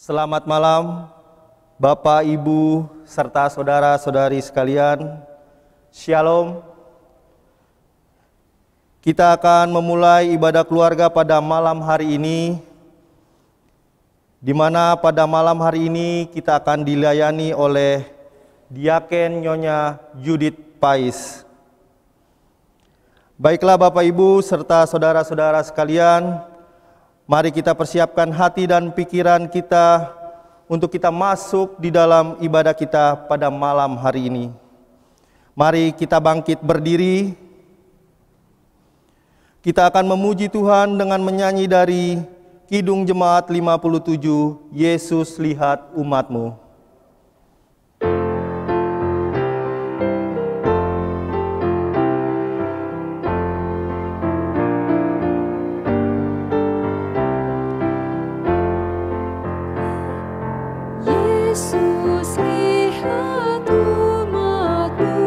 Selamat malam, Bapak, Ibu, serta saudara-saudari sekalian. Shalom. Kita akan memulai ibadah keluarga pada malam hari ini, di mana pada malam hari ini kita akan dilayani oleh Diaken Nyonya Judith Pais. Baiklah Bapak, Ibu, serta saudara-saudara sekalian, mari kita persiapkan hati dan pikiran kita untuk kita masuk di dalam ibadah kita pada malam hari ini. Mari kita bangkit berdiri. Kita akan memuji Tuhan dengan menyanyi dari Kidung Jemaat 57, Yesus lihat umat-Mu. Yesus lihat umat-Mu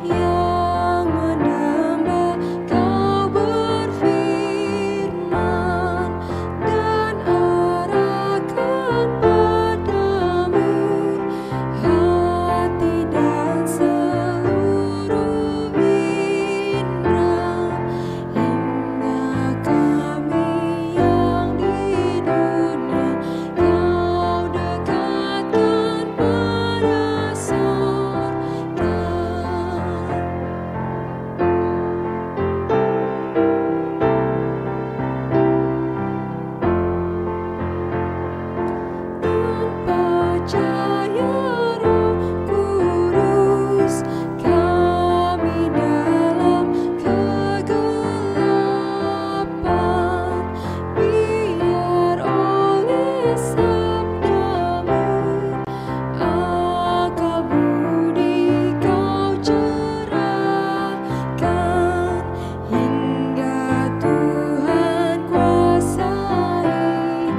yang menyembah Kau berfirman dan arahkan padamu hati dan seluruh indera, hingga kami yang di dunia Kau dekatkan pada surga. Tanpa cahaya Roh Kudus, kami dalam kegelapan. Biar oleh sabda-Mu akal budi Kau cerahkan, hingga Tuhan kuasai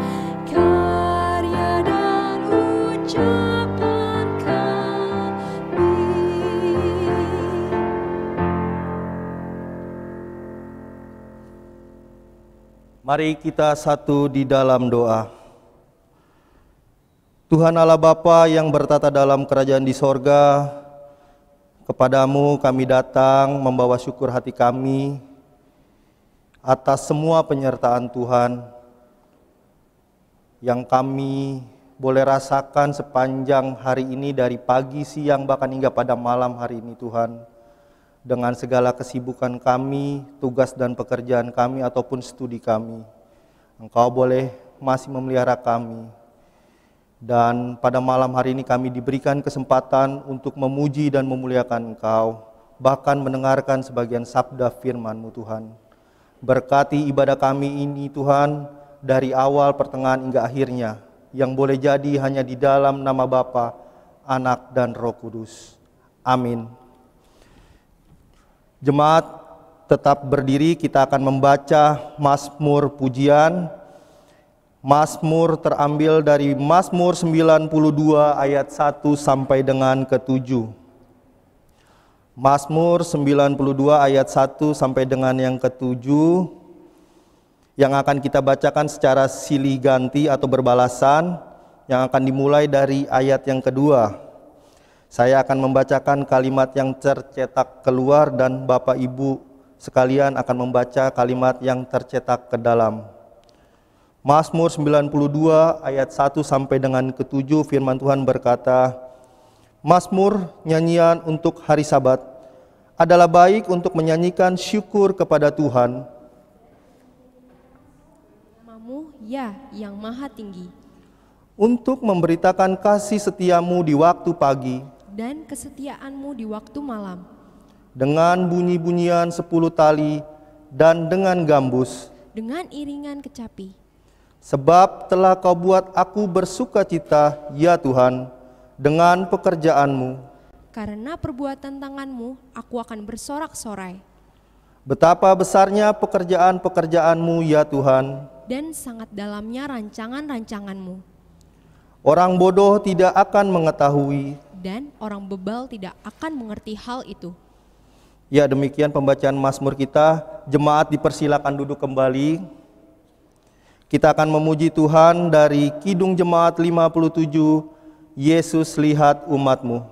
karya dan ucapan kami. Mari kita satu di dalam doa. Tuhan Allah Bapa yang bertata dalam kerajaan di sorga, kepadamu kami datang membawa syukur hati kami atas semua penyertaan Tuhan yang kami boleh rasakan sepanjang hari ini, dari pagi, siang, bahkan hingga pada malam hari ini Tuhan. Dengan segala kesibukan kami, tugas dan pekerjaan kami ataupun studi kami, Engkau boleh masih memelihara kami. Dan pada malam hari ini kami diberikan kesempatan untuk memuji dan memuliakan Engkau, bahkan mendengarkan sebagian sabda firman-Mu Tuhan. Berkati ibadah kami ini Tuhan, dari awal, pertengahan, hingga akhirnya, yang boleh jadi hanya di dalam nama Bapa, Anak, dan Roh Kudus. Amin. Jemaat tetap berdiri, kita akan membaca Mazmur pujian. Mazmur terambil dari Mazmur 92 ayat 1 sampai dengan ke-7. Mazmur 92 ayat 1 sampai dengan yang ke-7, yang akan kita bacakan secara silih ganti atau berbalasan, yang akan dimulai dari ayat yang kedua. Saya akan membacakan kalimat yang tercetak keluar dan Bapak Ibu sekalian akan membaca kalimat yang tercetak ke dalam. Mazmur 92 ayat 1 sampai dengan ke-7, firman Tuhan berkata, Mazmur nyanyian untuk hari Sabat adalah baik untuk menyanyikan syukur kepada Tuhan. Namamu ya yang maha tinggi, Untuk memberitakan kasih setiamu di waktu pagi, dan kesetiaan-Mu di waktu malam, dengan bunyi-bunyian 10 tali dan dengan gambus. dengan iringan kecapi. Sebab telah Kau buat aku bersukacita, ya Tuhan, dengan pekerjaan-Mu. Karena perbuatan tangan-Mu, aku akan bersorak-sorai, Betapa besarnya pekerjaan-pekerjaan-Mu, ya Tuhan. dan sangat dalamnya rancangan-rancangan-Mu. Orang bodoh tidak akan mengetahui. Dan orang bebal tidak akan mengerti hal itu. Ya, demikian pembacaan Mazmur kita. Jemaat dipersilakan duduk kembali. Kita akan memuji Tuhan dari Kidung Jemaat 57, Yesus lihat umatmu.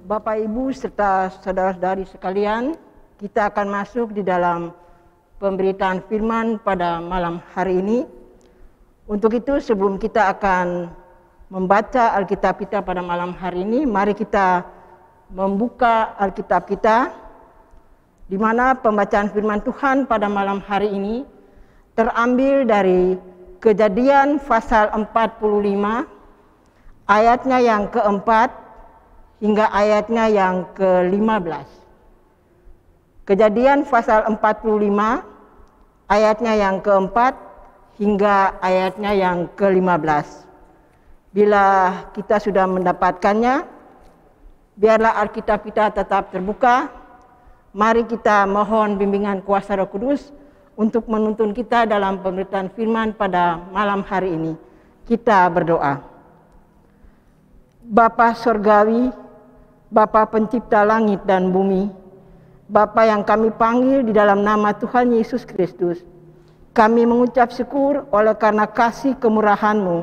Bapak, Ibu, serta saudara-saudari sekalian, kita akan masuk di dalam pemberitaan firman pada malam hari ini. Untuk itu, sebelum kita akan membaca Alkitab kita pada malam hari ini, mari kita membuka Alkitab kita, di mana pembacaan firman Tuhan pada malam hari ini terambil dari Kejadian pasal 45, ayatnya yang keempat, hingga ayatnya yang ke-15. Kejadian pasal 45, ayatnya yang keempat, hingga ayatnya yang ke-15. Bila kita sudah mendapatkannya, biarlah Alkitab kita tetap terbuka. Mari kita mohon bimbingan kuasa Roh Kudus untuk menuntun kita dalam pemberitaan firman pada malam hari ini. Kita berdoa. Bapa Surgawi, Bapa pencipta langit dan bumi, Bapa yang kami panggil di dalam nama Tuhan Yesus Kristus, kami mengucap syukur oleh karena kasih kemurahan-Mu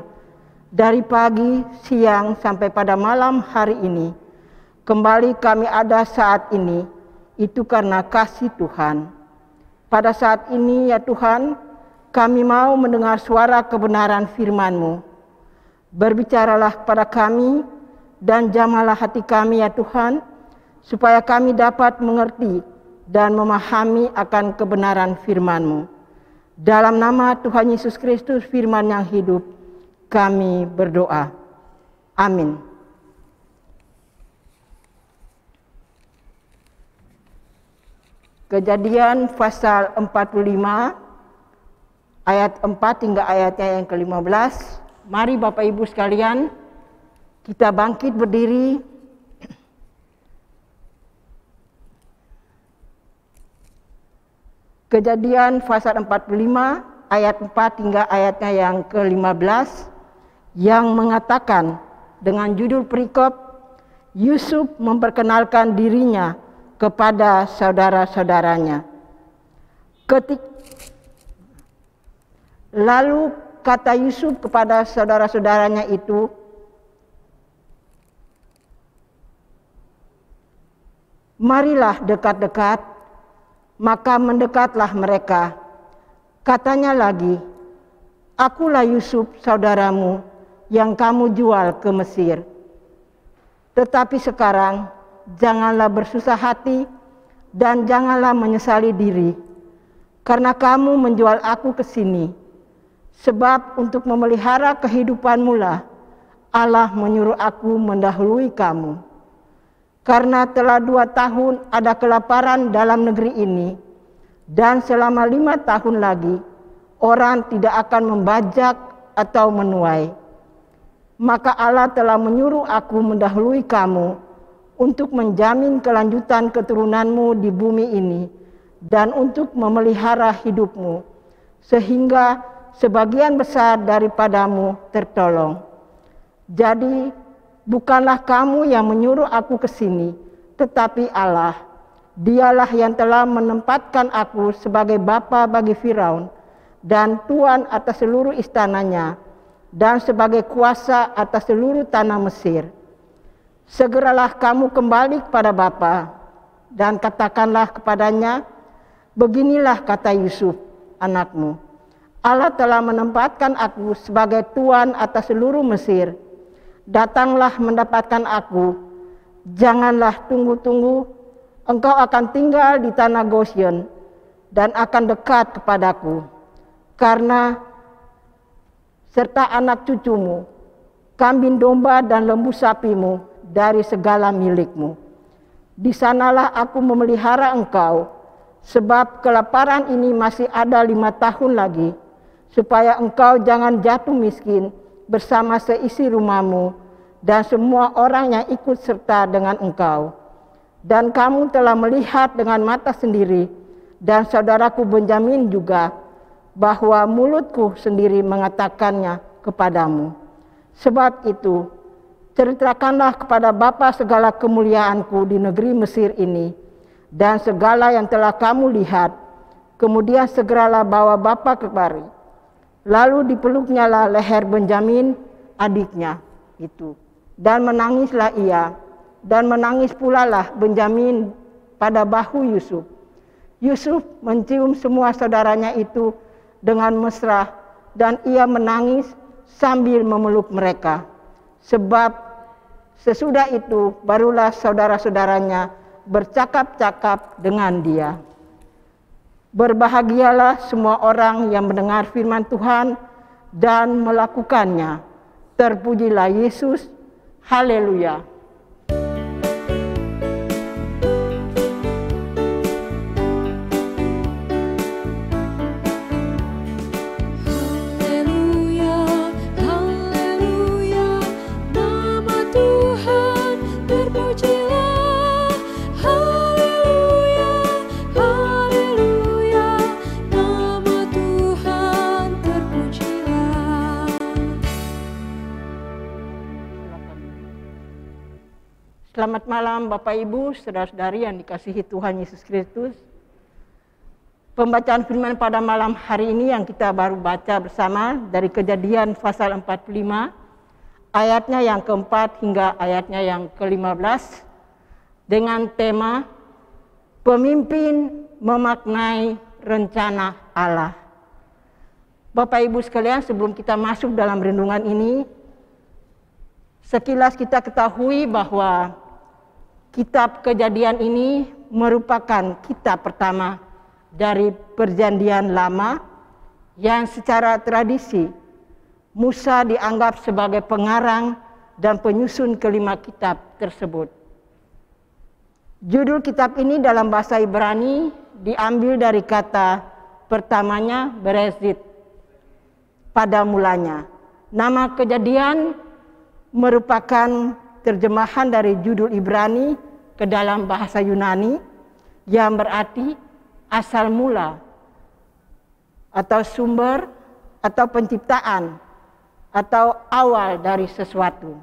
dari pagi, siang, sampai pada malam hari ini. Kembali kami ada saat ini, itu karena kasih Tuhan. Pada saat ini ya Tuhan, kami mau mendengar suara kebenaran firman-Mu. Berbicaralah kepada kami, dan jamahlah hati kami ya Tuhan, supaya kami dapat mengerti dan memahami akan kebenaran firman-Mu. Dalam nama Tuhan Yesus Kristus, firman yang hidup, kami berdoa. Amin. Kejadian pasal 45, ayat 4 hingga ayatnya yang ke-15. Mari Bapak Ibu sekalian, kita bangkit berdiri. Kejadian pasal 45 ayat 4 hingga ayatnya yang ke-15 yang mengatakan dengan judul perikop, Yusuf memperkenalkan dirinya kepada saudara-saudaranya. Lalu kata Yusuf kepada saudara-saudaranya itu, marilah dekat-dekat, maka mendekatlah mereka. Katanya lagi, akulah Yusuf saudaramu yang kamu jual ke Mesir. Tetapi sekarang janganlah bersusah hati dan janganlah menyesali diri, karena kamu menjual aku ke sini. Sebab untuk memelihara kehidupanmu lah Allah menyuruh aku mendahului kamu. Karena telah 2 tahun ada kelaparan dalam negeri ini, dan selama 5 tahun lagi orang tidak akan membajak atau menuai. Maka Allah telah menyuruh aku mendahului kamu untuk menjamin kelanjutan keturunanmu di bumi ini dan untuk memelihara hidupmu, sehingga sebagian besar daripadamu tertolong. Jadi bukanlah kamu yang menyuruh aku ke sini, tetapi Allah. Dialah yang telah menempatkan aku sebagai bapa bagi Firaun dan tuan atas seluruh istananya dan sebagai kuasa atas seluruh tanah Mesir. Segeralah kamu kembali kepada bapa dan katakanlah kepadanya, beginilah kata Yusuf, anakmu. Allah telah menempatkan aku sebagai tuan atas seluruh Mesir. Datanglah mendapatkan aku, Janganlah tunggu-tunggu, engkau akan tinggal di tanah Goshen dan akan dekat kepadaku, karena serta anak cucumu, kambing domba dan lembu sapimu dari segala milikmu. Di sanalah aku memelihara engkau, sebab kelaparan ini masih ada 5 tahun lagi, supaya engkau jangan jatuh miskin bersama seisi rumahmu dan semua orang yang ikut serta dengan engkau. Dan kamu telah melihat dengan mata sendiri, dan saudaraku Benjamin juga, bahwa mulutku sendiri mengatakannya kepadamu. Sebab itu, ceritakanlah kepada Bapa segala kemuliaanku di negeri Mesir ini, dan segala yang telah kamu lihat. Kemudian segeralah bawa Bapa kemari. Lalu dipeluknyalah leher Benjamin, adiknya itu, dan menangislah ia, dan menangis pula lah Benjamin pada bahu Yusuf. Yusuf mencium semua saudaranya itu dengan mesra, dan ia menangis sambil memeluk mereka. Sebab sesudah itu barulah saudara-saudaranya bercakap-cakap dengan dia. Berbahagialah semua orang yang mendengar firman Tuhan dan melakukannya. Terpujilah Yesus. Haleluya. Selamat malam Bapak Ibu, saudara-saudari yang dikasihi Tuhan Yesus Kristus. Pembacaan firman pada malam hari ini yang kita baru baca bersama dari Kejadian pasal 45, ayatnya yang keempat hingga ayatnya yang ke-15, dengan tema pemimpin memaknai rencana Allah. Bapak Ibu sekalian, sebelum kita masuk dalam renungan ini, sekilas kita ketahui bahwa kitab Kejadian ini merupakan kitab pertama dari Perjanjian Lama yang secara tradisi Musa dianggap sebagai pengarang dan penyusun kelima kitab tersebut. Judul kitab ini dalam bahasa Ibrani diambil dari kata pertamanya Bereshit, pada mulanya. Nama Kejadian merupakan terjemahan dari judul Ibrani ke dalam bahasa Yunani yang berarti asal mula atau sumber atau penciptaan atau awal dari sesuatu.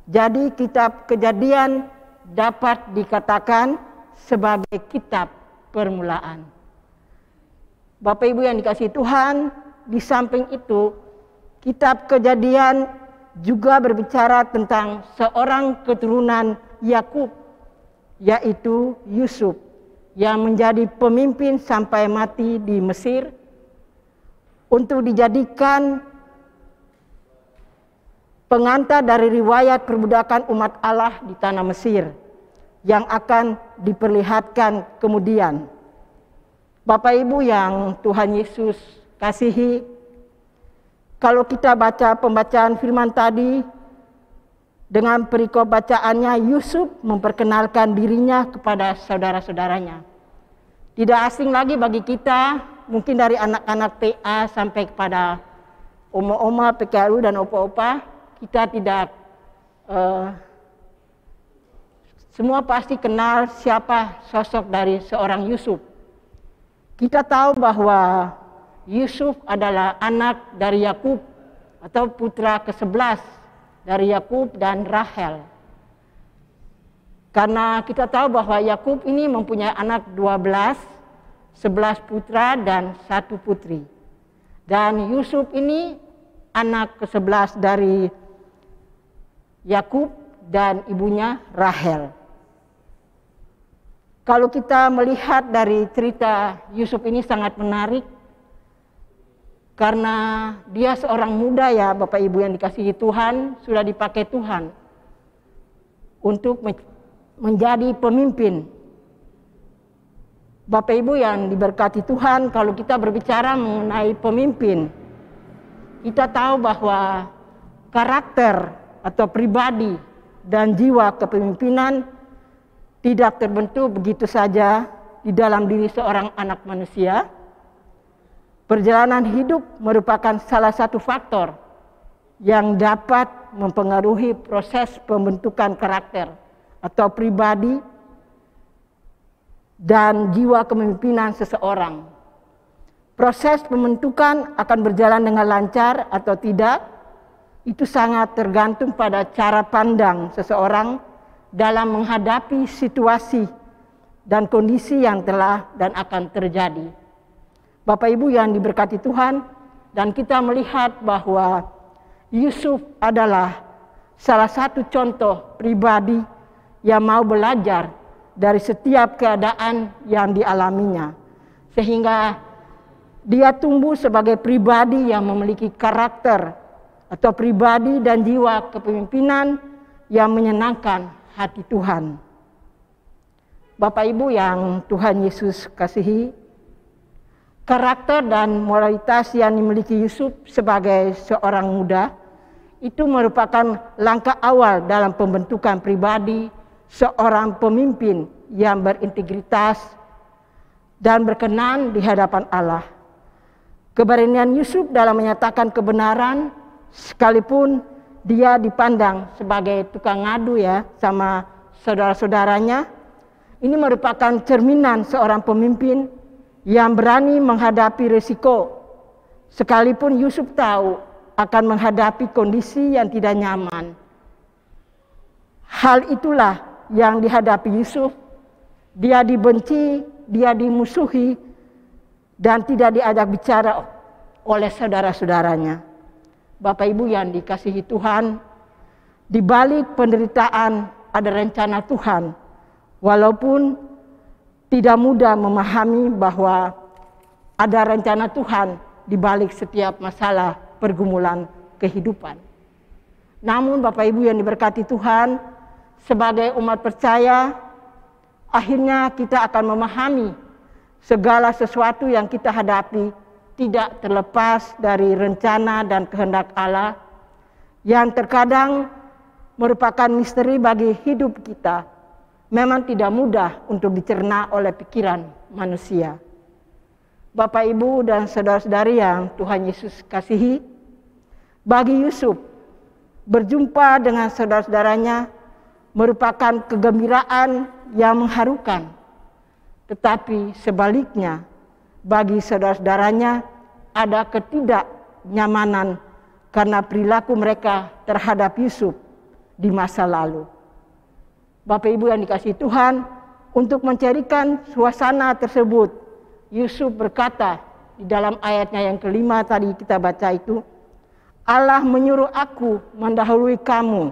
Jadi kitab Kejadian dapat dikatakan sebagai kitab permulaan. Bapak Ibu yang dikasihi Tuhan, di samping itu kitab Kejadian juga berbicara tentang seorang keturunan Yakub, yaitu Yusuf, yang menjadi pemimpin sampai mati di Mesir untuk dijadikan pengantar dari riwayat perbudakan umat Allah di tanah Mesir yang akan diperlihatkan kemudian. Bapak Ibu yang Tuhan Yesus kasihi, kalau kita baca pembacaan firman tadi, dengan perikop bacaannya Yusuf memperkenalkan dirinya kepada saudara-saudaranya. Tidak asing lagi bagi kita, mungkin dari anak-anak PA sampai kepada oma-oma, PKU dan opa-opa, kita tidak semua pasti kenal siapa sosok dari seorang Yusuf. Kita tahu bahwa Yusuf adalah anak dari Yakub atau putra ke-11 dari Yakub dan Rahel. Karena kita tahu bahwa Yakub ini mempunyai anak 12, 11 putra dan 1 putri. Dan Yusuf ini anak ke-11 dari Yakub dan ibunya Rahel. Kalau kita melihat dari cerita Yusuf ini sangat menarik, karena dia seorang muda ya Bapak Ibu yang dikasihi Tuhan, sudah dipakai Tuhan untuk menjadi pemimpin. Bapak Ibu yang diberkati Tuhan, kalau kita berbicara mengenai pemimpin, kita tahu bahwa karakter atau pribadi dan jiwa kepemimpinan tidak terbentuk begitu saja di dalam diri seorang anak manusia. Perjalanan hidup merupakan salah satu faktor yang dapat mempengaruhi proses pembentukan karakter atau pribadi dan jiwa kepemimpinan seseorang. Proses pembentukan akan berjalan dengan lancar atau tidak, itu sangat tergantung pada cara pandang seseorang dalam menghadapi situasi dan kondisi yang telah dan akan terjadi. Bapak Ibu yang diberkati Tuhan, dan kita melihat bahwa Yusuf adalah salah satu contoh pribadi yang mau belajar dari setiap keadaan yang dialaminya, sehingga dia tumbuh sebagai pribadi yang memiliki karakter atau pribadi dan jiwa kepemimpinan yang menyenangkan hati Tuhan. Bapak Ibu yang Tuhan Yesus kasihi, karakter dan moralitas yang dimiliki Yusuf sebagai seorang muda itu merupakan langkah awal dalam pembentukan pribadi seorang pemimpin yang berintegritas dan berkenan di hadapan Allah. Keberanian Yusuf dalam menyatakan kebenaran sekalipun dia dipandang sebagai tukang ngadu ya sama saudara-saudaranya, ini merupakan cerminan seorang pemimpin yang berani menghadapi risiko. Sekalipun Yusuf tahu akan menghadapi kondisi yang tidak nyaman. Hal itulah yang dihadapi Yusuf. Dia dibenci, dia dimusuhi, dan tidak diajak bicara oleh saudara-saudaranya. Bapak Ibu yang dikasihi Tuhan, di balik penderitaan ada rencana Tuhan. Walaupun tidak mudah memahami bahwa ada rencana Tuhan di balik setiap masalah pergumulan kehidupan. Namun Bapak Ibu yang diberkati Tuhan, sebagai umat percaya, akhirnya kita akan memahami segala sesuatu yang kita hadapi tidak terlepas dari rencana dan kehendak Allah yang terkadang merupakan misteri bagi hidup kita. Memang tidak mudah untuk dicerna oleh pikiran manusia. Bapak, Ibu, dan saudara-saudari yang Tuhan Yesus kasihi, bagi Yusuf, berjumpa dengan saudara-saudaranya merupakan kegembiraan yang mengharukan. Tetapi sebaliknya, bagi saudara-saudaranya ada ketidaknyamanan karena perilaku mereka terhadap Yusuf di masa lalu. Bapak Ibu yang dikasihi Tuhan, untuk mencarikan suasana tersebut, Yusuf berkata di dalam ayatnya yang kelima tadi kita baca itu, Allah menyuruh aku mendahului kamu.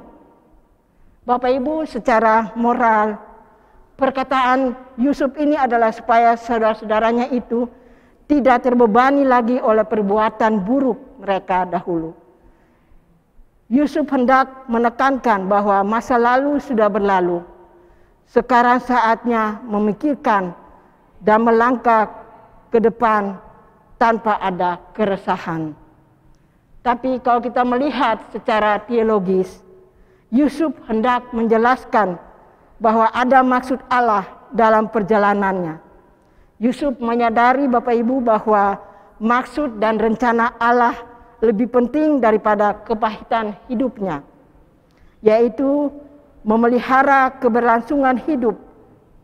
Bapak Ibu, secara moral, perkataan Yusuf ini adalah supaya saudara-saudaranya itu tidak terbebani lagi oleh perbuatan buruk mereka dahulu. Yusuf hendak menekankan bahwa masa lalu sudah berlalu. Sekarang saatnya memikirkan dan melangkah ke depan tanpa ada keresahan. Tapi kalau kita melihat secara teologis, Yusuf hendak menjelaskan bahwa ada maksud Allah dalam perjalanannya. Yusuf menyadari Bapak Ibu bahwa maksud dan rencana Allah lebih penting daripada kepahitan hidupnya, yaitu memelihara keberlangsungan hidup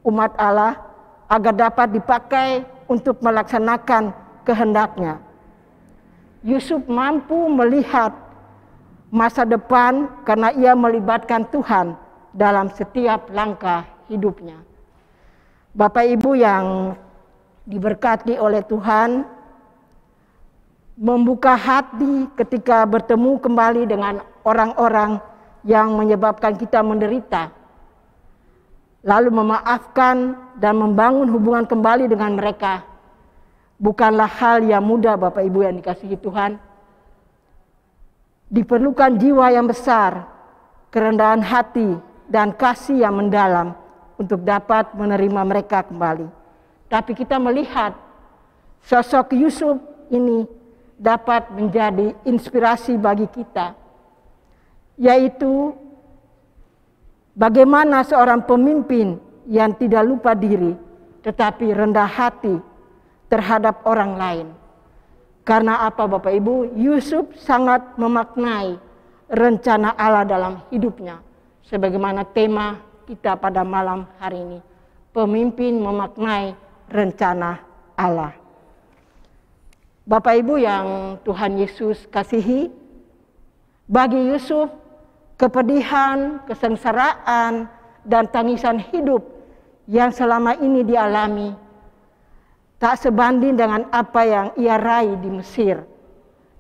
umat Allah agar dapat dipakai untuk melaksanakan kehendaknya. Yusuf mampu melihat masa depan karena ia melibatkan Tuhan dalam setiap langkah hidupnya. Bapak Ibu yang diberkati oleh Tuhan, membuka hati ketika bertemu kembali dengan orang-orang yang menyebabkan kita menderita, lalu memaafkan dan membangun hubungan kembali dengan mereka, bukanlah hal yang mudah Bapak Ibu yang dikasihi Tuhan. Diperlukan jiwa yang besar, kerendahan hati, dan kasih yang mendalam untuk dapat menerima mereka kembali. Tapi kita melihat sosok Yusuf ini dapat menjadi inspirasi bagi kita, yaitu bagaimana seorang pemimpin yang tidak lupa diri tetapi rendah hati terhadap orang lain. Karena apa Bapak Ibu? Yusuf sangat memaknai rencana Allah dalam hidupnya. Sebagaimana tema kita pada malam hari ini. Pemimpin memaknai rencana Allah. Bapak Ibu yang Tuhan Yesus kasihi, bagi Yusuf kepedihan, kesengsaraan, dan tangisan hidup yang selama ini dialami tak sebanding dengan apa yang ia raih di Mesir.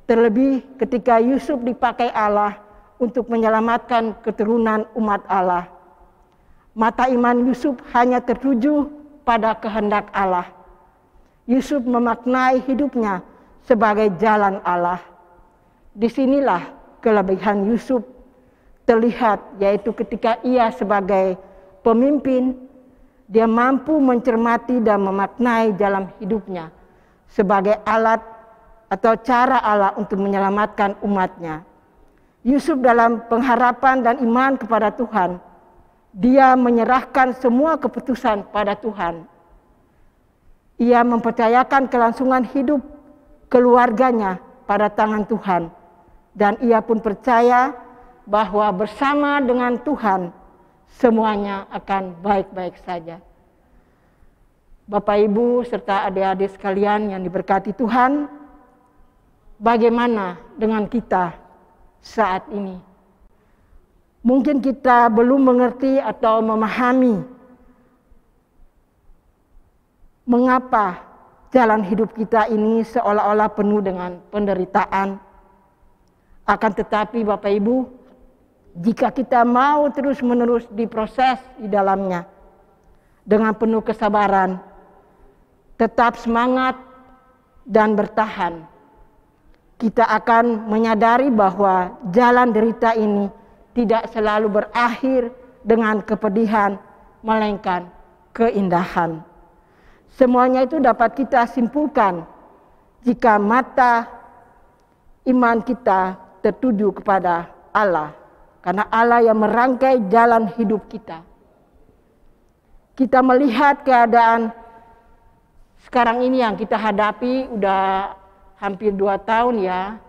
Terlebih ketika Yusuf dipakai Allah untuk menyelamatkan keturunan umat Allah. Mata iman Yusuf hanya tertuju pada kehendak Allah. Yusuf memaknai hidupnya sebagai jalan Allah. Disinilah kelebihan Yusuf terlihat, yaitu ketika ia sebagai pemimpin, dia mampu mencermati dan memaknai dalam hidupnya sebagai alat atau cara Allah untuk menyelamatkan umatnya. Yusuf dalam pengharapan dan iman kepada Tuhan, dia menyerahkan semua keputusan pada Tuhan. Ia mempercayakan kelangsungan hidup keluarganya pada tangan Tuhan. Dan ia pun percaya bahwa bersama dengan Tuhan semuanya akan baik-baik saja. Bapak Ibu serta adik-adik sekalian yang diberkati Tuhan, bagaimana dengan kita saat ini? Mungkin kita belum mengerti atau memahami mengapa jalan hidup kita ini seolah-olah penuh dengan penderitaan. Akan tetapi Bapak Ibu, jika kita mau terus-menerus diproses di dalamnya dengan penuh kesabaran, tetap semangat dan bertahan, kita akan menyadari bahwa jalan derita ini tidak selalu berakhir dengan kepedihan, melainkan keindahan. Semuanya itu dapat kita simpulkan jika mata iman kita tertuju kepada Allah. Karena Allah yang merangkai jalan hidup kita. Kita melihat keadaan sekarang ini yang kita hadapi udah hampir 2 tahun ya.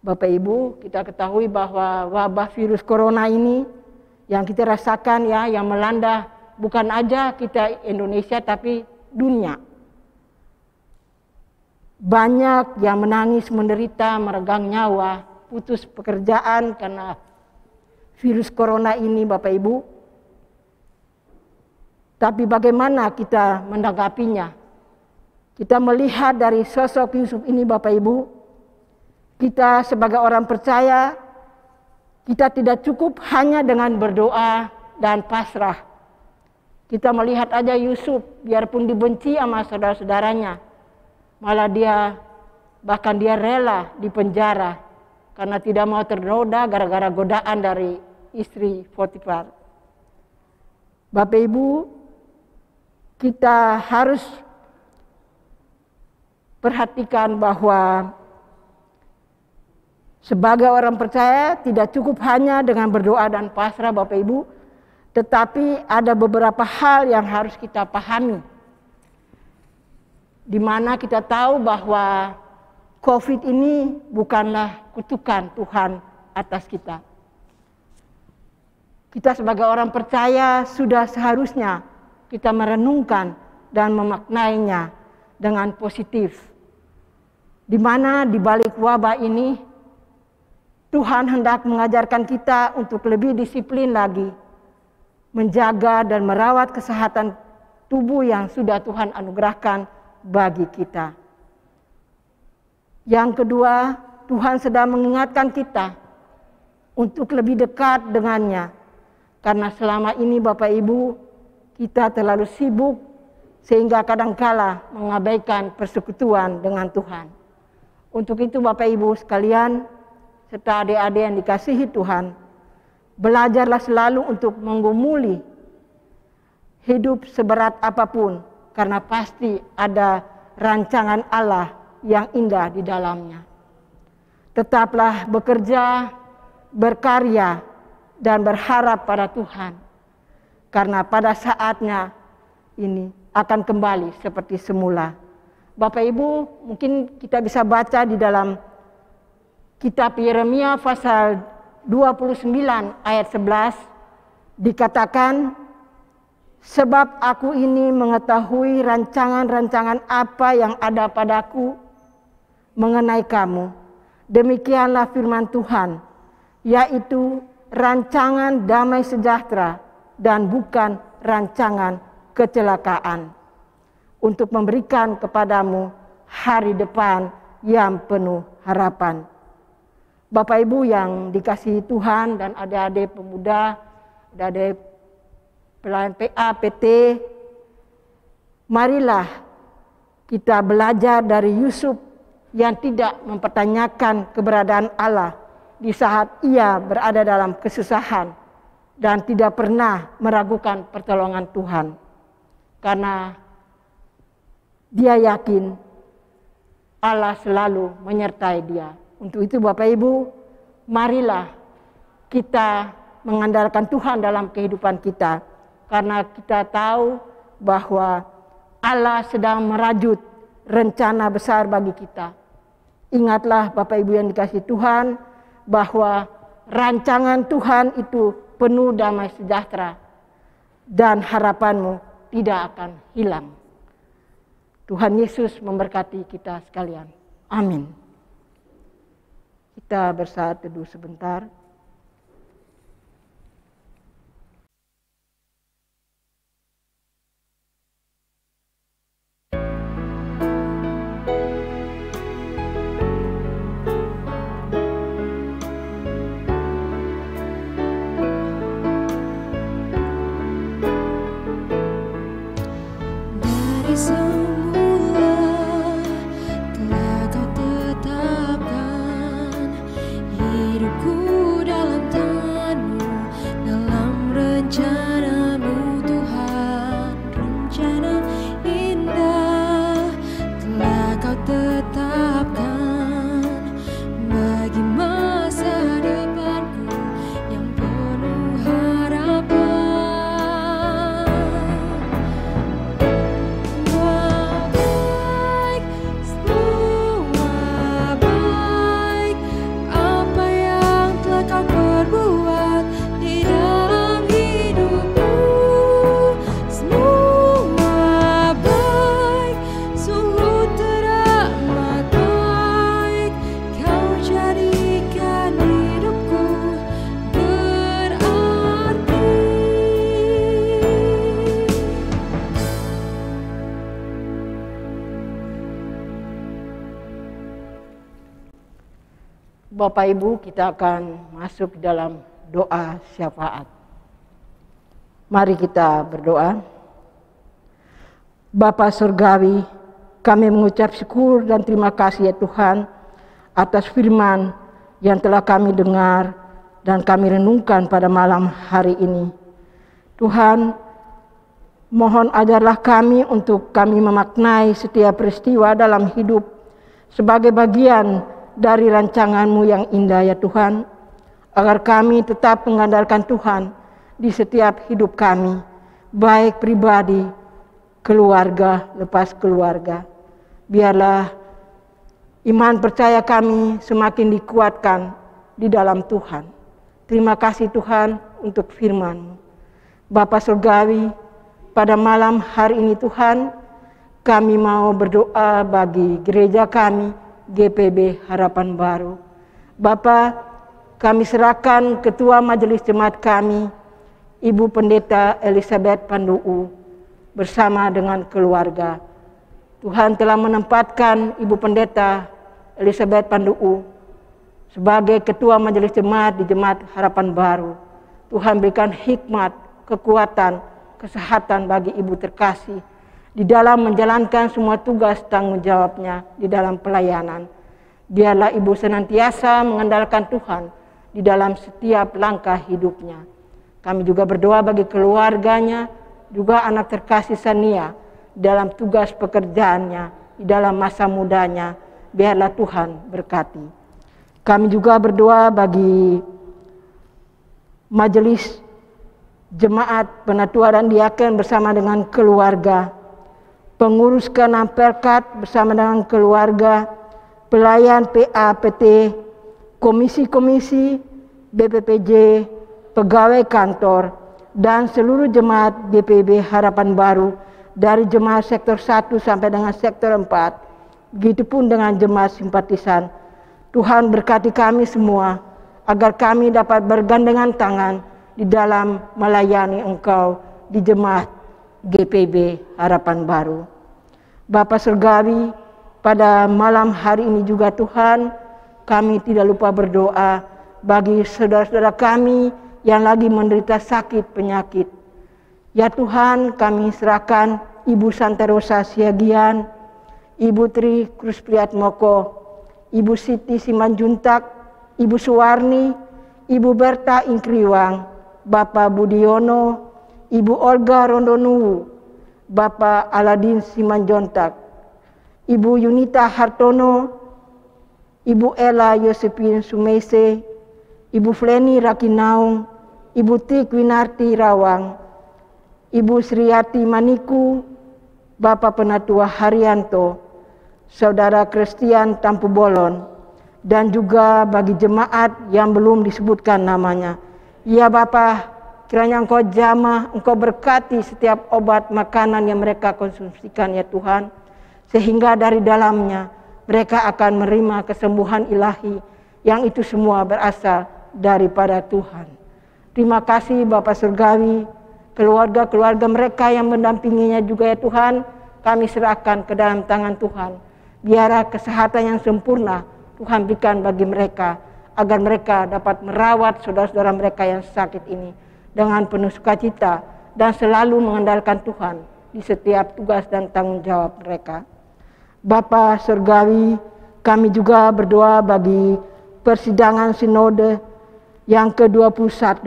Bapak Ibu, kita ketahui bahwa wabah virus corona ini yang kita rasakan ya, yang melanda bukan aja kita Indonesia tapi dunia. Banyak yang menangis, menderita, meregang nyawa, putus pekerjaan karena virus corona ini Bapak Ibu. Tapi bagaimana kita menanggapinya? Kita melihat dari sosok Yusuf ini Bapak Ibu, kita sebagai orang percaya, kita tidak cukup hanya dengan berdoa dan pasrah. Kita melihat aja Yusuf, biarpun dibenci sama saudara-saudaranya, malah bahkan dia rela dipenjara karena tidak mau ternoda gara-gara godaan dari istri Potifar. Bapak Ibu, kita harus perhatikan bahwa sebagai orang percaya tidak cukup hanya dengan berdoa dan pasrah Bapak Ibu, tetapi ada beberapa hal yang harus kita pahami. Di mana kita tahu bahwa COVID ini bukanlah kutukan Tuhan atas kita. Kita sebagai orang percaya sudah seharusnya kita merenungkan dan memaknainya dengan positif. Di mana di balik wabah ini Tuhan hendak mengajarkan kita untuk lebih disiplin lagi, menjaga dan merawat kesehatan tubuh yang sudah Tuhan anugerahkan bagi kita. Yang kedua, Tuhan sedang mengingatkan kita untuk lebih dekat dengannya. Karena selama ini Bapak Ibu, kita terlalu sibuk sehingga kadangkala mengabaikan persekutuan dengan Tuhan. Untuk itu Bapak Ibu sekalian, serta adik-adik yang dikasihi Tuhan, belajarlah selalu untuk menggumuli hidup seberat apapun, karena pasti ada rancangan Allah yang indah di dalamnya. Tetaplah bekerja, berkarya, dan berharap pada Tuhan. Karena pada saatnya ini akan kembali seperti semula. Bapak Ibu, mungkin kita bisa baca di dalam kitab Yeremia pasal 29 ayat 11, dikatakan, sebab aku ini mengetahui rancangan-rancangan apa yang ada padaku mengenai kamu. Demikianlah firman Tuhan, yaitu rancangan damai sejahtera dan bukan rancangan kecelakaan, untuk memberikan kepadamu hari depan yang penuh harapan. Bapak Ibu yang dikasihi Tuhan dan adik-adik pemuda, adik-adik pelayan PA, PT, marilah kita belajar dari Yusuf yang tidak mempertanyakan keberadaan Allah di saat ia berada dalam kesusahan dan tidak pernah meragukan pertolongan Tuhan. Karena dia yakin Allah selalu menyertai dia. Untuk itu Bapak Ibu, marilah kita mengandalkan Tuhan dalam kehidupan kita. Karena kita tahu bahwa Allah sedang merajut rencana besar bagi kita. Ingatlah Bapak Ibu yang dikasihi Tuhan, bahwa rancangan Tuhan itu penuh damai sejahtera dan harapanmu tidak akan hilang. Tuhan Yesus memberkati kita sekalian. Amin. Kita bersaat teduh sebentar. Bapak Ibu, kita akan masuk dalam doa syafaat. Mari kita berdoa. Bapa Surgawi, kami mengucap syukur dan terima kasih ya Tuhan atas firman yang telah kami dengar dan kami renungkan pada malam hari ini. Tuhan, mohon ajarlah kami untuk kami memaknai setiap peristiwa dalam hidup sebagai bagian dari rancangan-Mu yang indah ya Tuhan, agar kami tetap mengandalkan Tuhan di setiap hidup kami, baik pribadi, keluarga, lepas keluarga. Biarlah iman percaya kami semakin dikuatkan di dalam Tuhan. Terima kasih Tuhan untuk firman-Mu. Bapa Surgawi, pada malam hari ini Tuhan, kami mau berdoa bagi gereja kami, GPB Harapan Baru. Bapa, kami serahkan Ketua Majelis Jemaat kami, Ibu Pendeta Elizabeth Panduu, bersama dengan keluarga. Tuhan telah menempatkan Ibu Pendeta Elizabeth Panduu sebagai Ketua Majelis Jemaat di Jemaat Harapan Baru. Tuhan berikan hikmat, kekuatan, kesehatan bagi Ibu terkasih di dalam menjalankan semua tugas tanggung jawabnya di dalam pelayanan. Biarlah Ibu senantiasa mengandalkan Tuhan di dalam setiap langkah hidupnya. Kami juga berdoa bagi keluarganya juga anak terkasih Sania dalam tugas pekerjaannya di dalam masa mudanya. Biarlah Tuhan berkati. Kami juga berdoa bagi majelis jemaat penatua dan diaken bersama dengan keluarga, pengurus keenam Perkat bersama dengan keluarga, pelayan PA PT, komisi-komisi BPPJ, pegawai kantor, dan seluruh jemaat GPIB Harapan Baru dari jemaat sektor 1 sampai dengan sektor 4. Begitupun dengan jemaat simpatisan. Tuhan berkati kami semua agar kami dapat bergandengan tangan di dalam melayani Engkau di jemaat GPIB Harapan Baru. Bapa Surgawi, pada malam hari ini juga Tuhan, kami tidak lupa berdoa bagi saudara-saudara kami yang lagi menderita sakit penyakit. Ya Tuhan, kami serahkan Ibu Santarosa Siagian, Ibu Tri Kruspriatmoko, Ibu Siti Simanjuntak, Ibu Suwarni, Ibu Berta Ingkriwang, Bapak Budiono, Ibu Olga Rondonuwu, Bapak Aladin Simanjontak, Ibu Yunita Hartono, Ibu Ella Yosepin Sumese, Ibu Fleni Rakinaung, Ibu Tik Winarti Rawang, Ibu Sriati Maniku, Bapak Penatua Haryanto, Saudara Christian Tampu Bolon, dan juga bagi jemaat yang belum disebutkan namanya. Ya Bapak, kiranya Engkau jamah, Engkau berkati setiap obat makanan yang mereka konsumsikan ya Tuhan, sehingga dari dalamnya mereka akan menerima kesembuhan ilahi yang itu semua berasal daripada Tuhan. Terima kasih Bapak Surgawi, keluarga-keluarga mereka yang mendampinginya juga ya Tuhan, kami serahkan ke dalam tangan Tuhan. Biarlah kesehatan yang sempurna Tuhan berikan bagi mereka, agar mereka dapat merawat saudara-saudara mereka yang sakit ini dengan penuh sukacita dan selalu mengandalkan Tuhan di setiap tugas dan tanggung jawab mereka. Bapa Surgawi, kami juga berdoa bagi persidangan sinode yang ke-21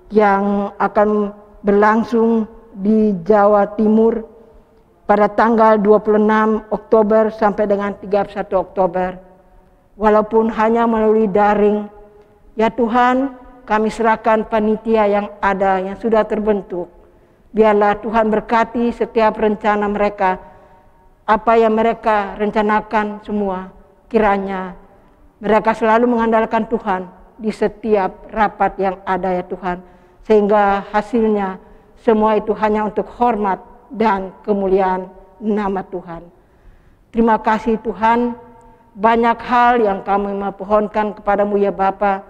yang akan berlangsung di Jawa Timur pada tanggal 26 Oktober sampai dengan 31 Oktober. Walaupun hanya melalui daring, ya Tuhan, kami serahkan panitia yang ada, yang sudah terbentuk. Biarlah Tuhan berkati setiap rencana mereka, apa yang mereka rencanakan semua, kiranya mereka selalu mengandalkan Tuhan di setiap rapat yang ada ya Tuhan, sehingga hasilnya semua itu hanya untuk hormat dan kemuliaan nama Tuhan. Terima kasih Tuhan, banyak hal yang kami mohonkan kepadamu ya Bapa,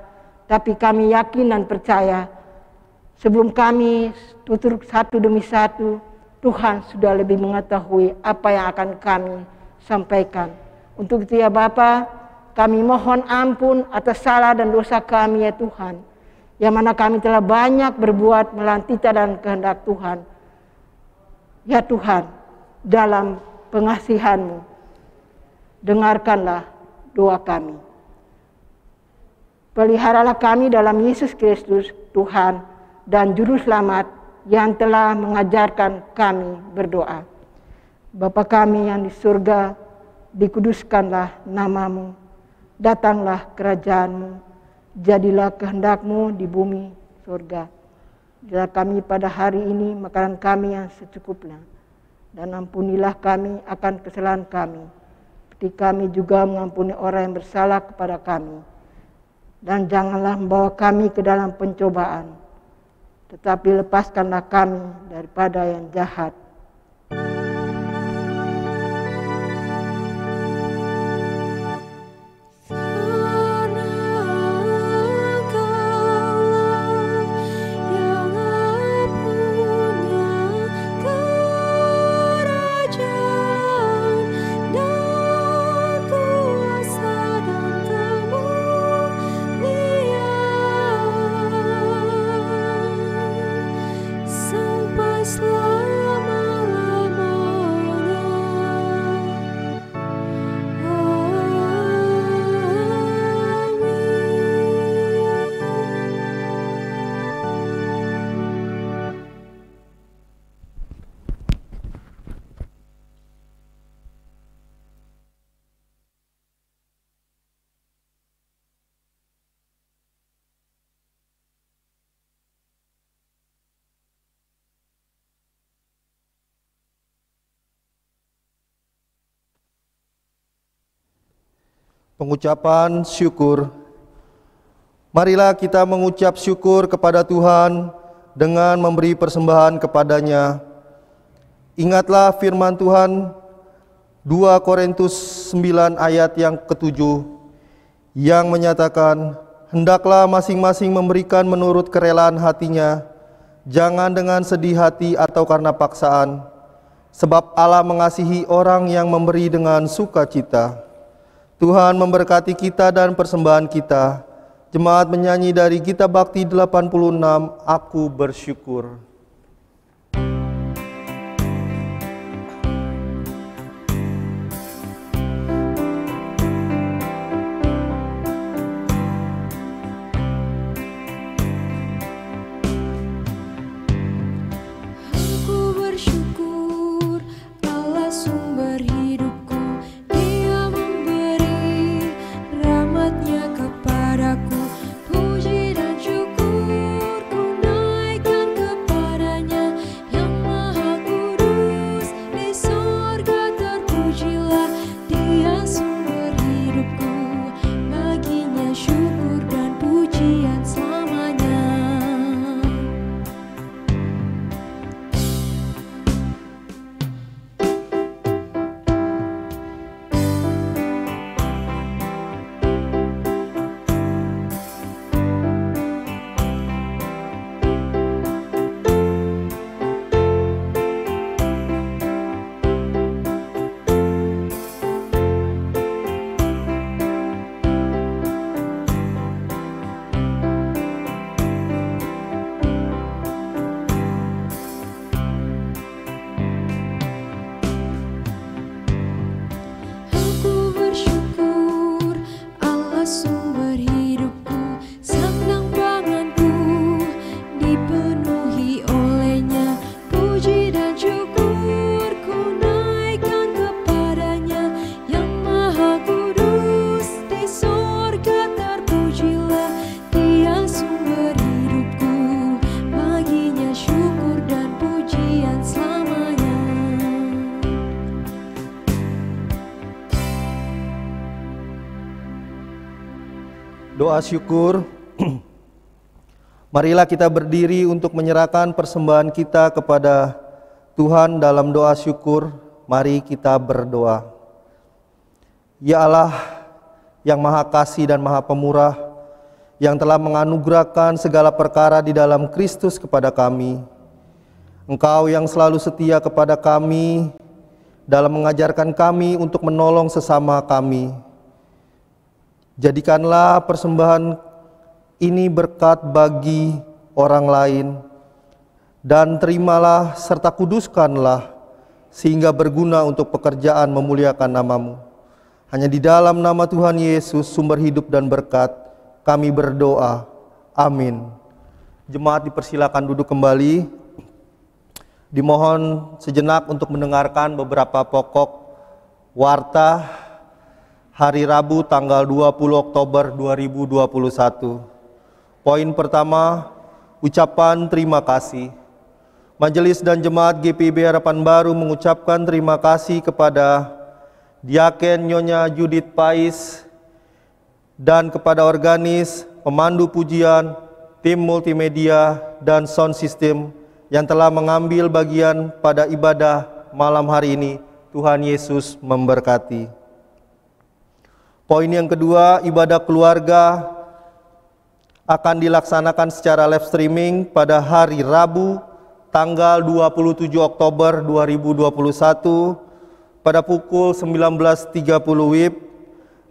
tapi kami yakin dan percaya sebelum kami tutur satu demi satu, Tuhan sudah lebih mengetahui apa yang akan kami sampaikan. Untuk itu ya Bapa, kami mohon ampun atas salah dan dosa kami ya Tuhan, yang mana kami telah banyak berbuat melawan titah dan kehendak Tuhan. Ya Tuhan, dalam pengasihan-Mu, dengarkanlah doa kami. Peliharalah kami dalam Yesus Kristus, Tuhan dan Juru Selamat yang telah mengajarkan kami berdoa. Bapa kami yang di surga, dikuduskanlah nama-Mu. Datanglah kerajaan-Mu, jadilah kehendak-Mu di bumi surga. Berilah kami pada hari ini makanan kami yang secukupnya, dan ampunilah kami akan kesalahan kami, seperti kami juga mengampuni orang yang bersalah kepada kami. Dan janganlah membawa kami ke dalam pencobaan, tetapi lepaskanlah kami daripada yang jahat. Sampai selama Pengucapan syukur. Marilah kita mengucap syukur kepada Tuhan dengan memberi persembahan kepadanya. Ingatlah firman Tuhan 2 Korintus 9 ayat yang ke-7 yang menyatakan, hendaklah masing-masing memberikan menurut kerelaan hatinya, jangan dengan sedih hati atau karena paksaan, sebab Allah mengasihi orang yang memberi dengan sukacita. Tuhan memberkati kita dan persembahan kita. Jemaat menyanyi dari Gita Bakti 86, Aku Bersyukur. Doa syukur. Marilah kita berdiri untuk menyerahkan persembahan kita kepada Tuhan dalam doa syukur. Mari kita berdoa. Ya Allah yang Maha Kasih dan Maha Pemurah, yang telah menganugerahkan segala perkara di dalam Kristus kepada kami. Engkau yang selalu setia kepada kami dalam mengajarkan kami untuk menolong sesama kami. Jadikanlah persembahan ini berkat bagi orang lain, dan terimalah serta kuduskanlah sehingga berguna untuk pekerjaan memuliakan nama-Mu. Hanya di dalam nama Tuhan Yesus, sumber hidup dan berkat, kami berdoa. Amin. Jemaat dipersilakan duduk kembali. Dimohon sejenak untuk mendengarkan beberapa pokok warta hari Rabu tanggal 20 Oktober 2021. Poin pertama, ucapan terima kasih. Majelis dan Jemaat GPIB Harapan Baru mengucapkan terima kasih kepada Diaken Nyonya Judith Pais dan kepada organis, pemandu pujian, tim multimedia, dan sound system yang telah mengambil bagian pada ibadah malam hari ini. Tuhan Yesus memberkati. Poin yang kedua, ibadah keluarga akan dilaksanakan secara live streaming pada hari Rabu tanggal 27 Oktober 2021 pada pukul 19.30 WIB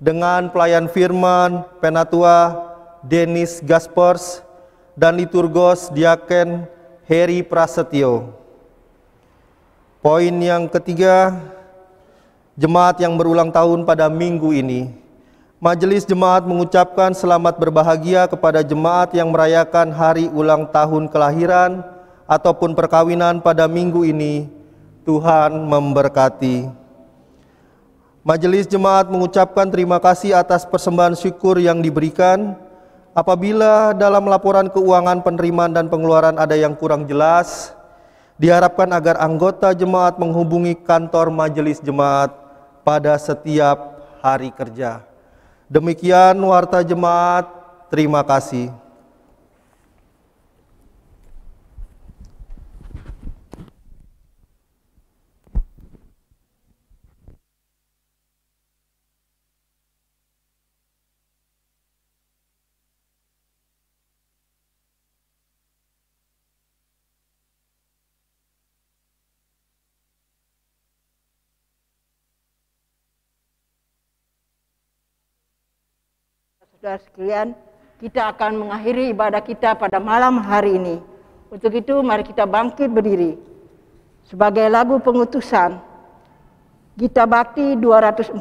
dengan pelayan firman Penatua Denis Gaspers dan liturgos Diaken Heri Prasetyo. Poin yang ketiga, jemaat yang berulang tahun pada minggu ini. Majelis Jemaat mengucapkan selamat berbahagia kepada jemaat yang merayakan hari ulang tahun kelahiran ataupun perkawinan pada minggu ini. Tuhan memberkati. Majelis Jemaat mengucapkan terima kasih atas persembahan syukur yang diberikan. Apabila dalam laporan keuangan penerimaan dan pengeluaran ada yang kurang jelas, diharapkan agar anggota jemaat menghubungi kantor Majelis Jemaat pada setiap hari kerja. Demikian warta jemaat, terima kasih. Saudara sekalian, kita akan mengakhiri ibadah kita pada malam hari ini. Untuk itu mari kita bangkit berdiri. Sebagai lagu pengutusan, Gita Bakti 214.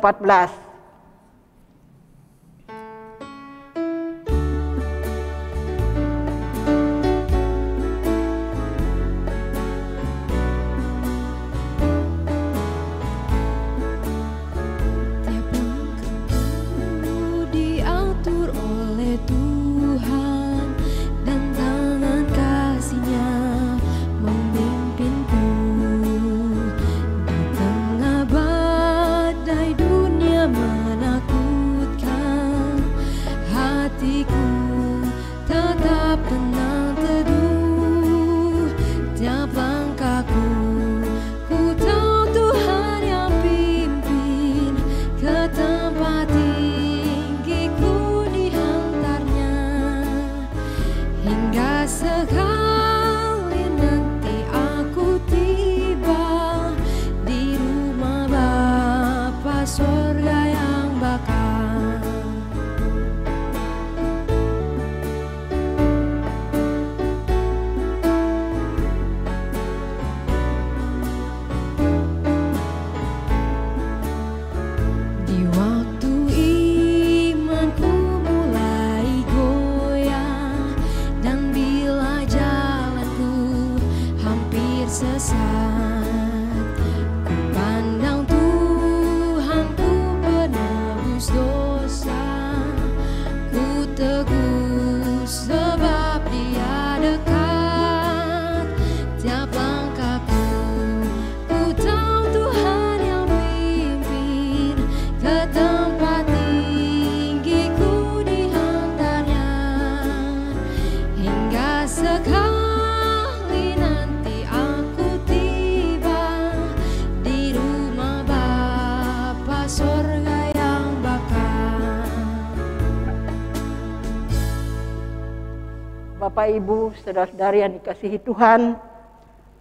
Bapak, Ibu, saudara-saudari yang dikasihi Tuhan,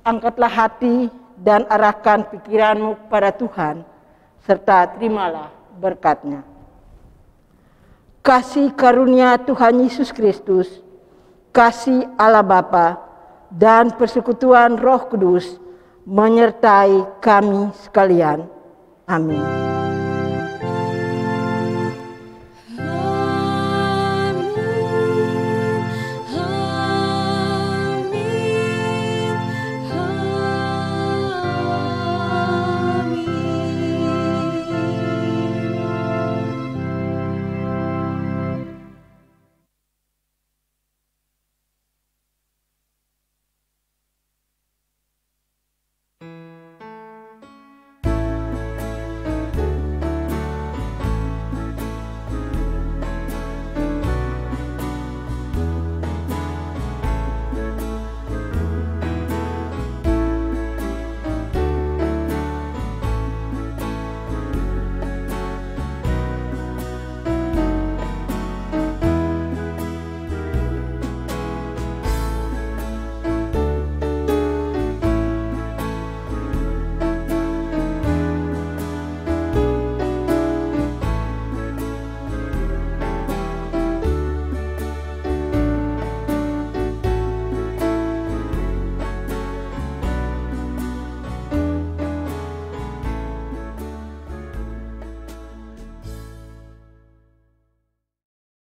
angkatlah hati dan arahkan pikiranmu kepada Tuhan, serta terimalah berkat-Nya. Kasih karunia Tuhan Yesus Kristus, kasih Allah Bapa, dan persekutuan Roh Kudus menyertai kami sekalian. Amin.